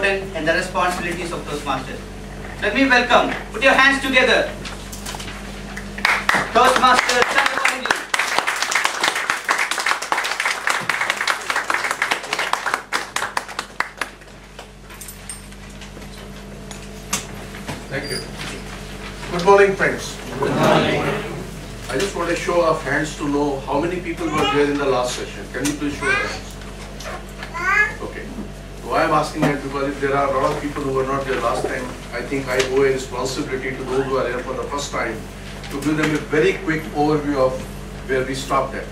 important and the responsibilities of Toastmasters. Let me welcome, put your hands together, Toastmasters Chandrababu. Thank you. Good morning, friends. Good morning. I just want a show of hands to know how many people were there in the last session. Can you please show your hands? Okay. Why I'm asking that, because if there are a lot of people who were not there last time, I think I owe a responsibility to those who are here for the first time to give them a very quick overview of where we stopped at.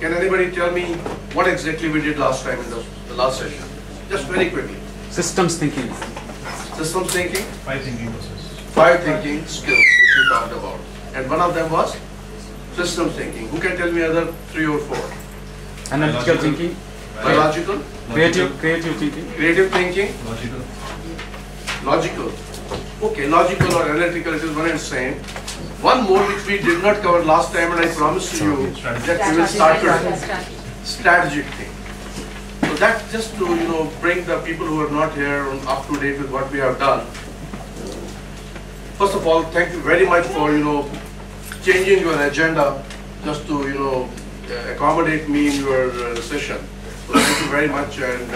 Can anybody tell me what exactly we did last time in the last session? Just very quickly. Systems thinking. Systems thinking? 5 thinking process. 5 thinking skills which we talked about. And one of them was systems thinking. Who can tell me other 3 or 4? Analytical thinking. Biological? Creative thinking. Creative thinking? Logical. Logical. Okay, logical or analytical, it is one and same. One more which we did not cover last time, and I promised to you that we will start with strategic thinking. So that just to bring the people who are not here up to date with what we have done. First of all, thank you very much for changing your agenda just to accommodate me in your session. So thank you very much, and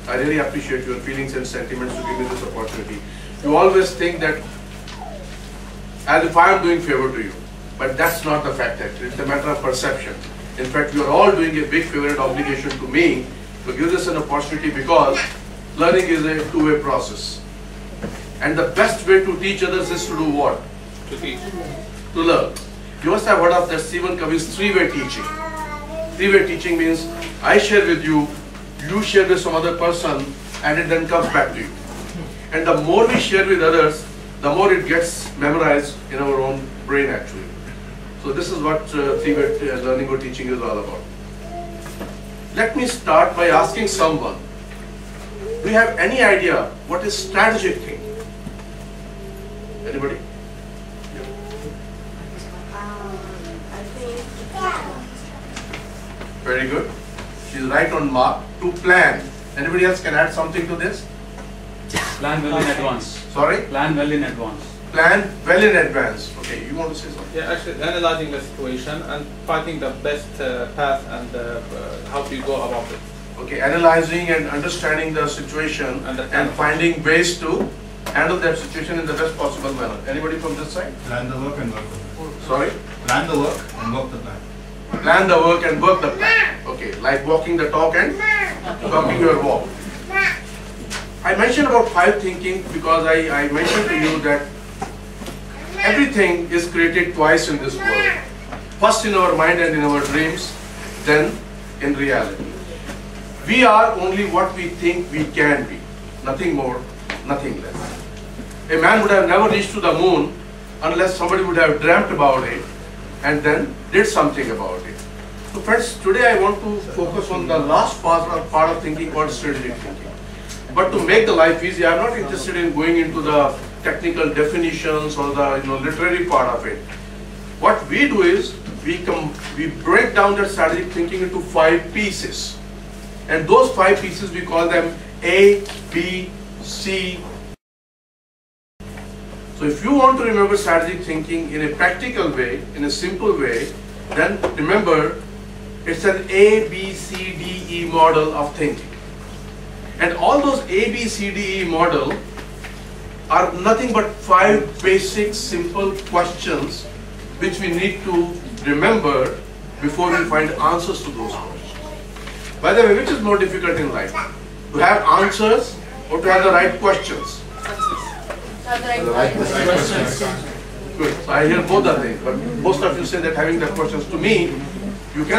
I really appreciate your feelings and sentiments to give me this opportunity. You always think that as if I am doing favor to you, but that's not the fact actually. It's a matter of perception. In fact, you are all doing a big favor and obligation to me to give this an opportunity, because learning is a two-way process. And the best way to teach others is to do what? To teach. To learn. You must have heard of that Stephen Covey's three-way teaching. Three-way teaching means I share with you, you share with some other person, and it then comes back to you. And the more we share with others, the more it gets memorized in our own brain actually. So this is what three-way learning or teaching is all about. Let me start by asking someone, do you have any idea what is strategic thinking? Anybody? I think Very good. She's right on mark. To plan. Anybody else can add something to this? Plan well in advance. Sorry? Plan well in advance. Plan well in advance. Okay, you want to say something? Yeah, actually analyzing the situation and finding the best path and how to go about it. Okay, analyzing and understanding the situation and finding ways to handle that situation in the best possible manner. Anybody from this side? Plan the work and work the plan. Sorry? Plan the work and work the plan. Plan the work and work the plan. Okay, like walking the talk and talking your walk. I mentioned about 5 thinking because I mentioned to you that everything is created twice in this world. First in our mind and in our dreams, then in reality. We are only what we think we can be. Nothing more, nothing less. A man would have never reached to the moon unless somebody would have dreamt about it and then did something about it. So friends, today I want to focus on the last part of thinking called strategic thinking. But to make the life easy, I am not interested in going into the technical definitions or the literary part of it. What we do is we break down that strategic thinking into 5 pieces. And those 5 pieces we call them A, B, C. So if you want to remember strategic thinking in a practical way, in a simple way, then remember it's an A, B, C, D, E model of thinking. And all those A, B, C, D, E model are nothing but 5 basic simple questions which we need to remember before we find answers to those questions. By the way, which is more difficult in life? To have answers or to have the right questions? questions. Good. So I hear both the things, but most of you say that having the questions. To me,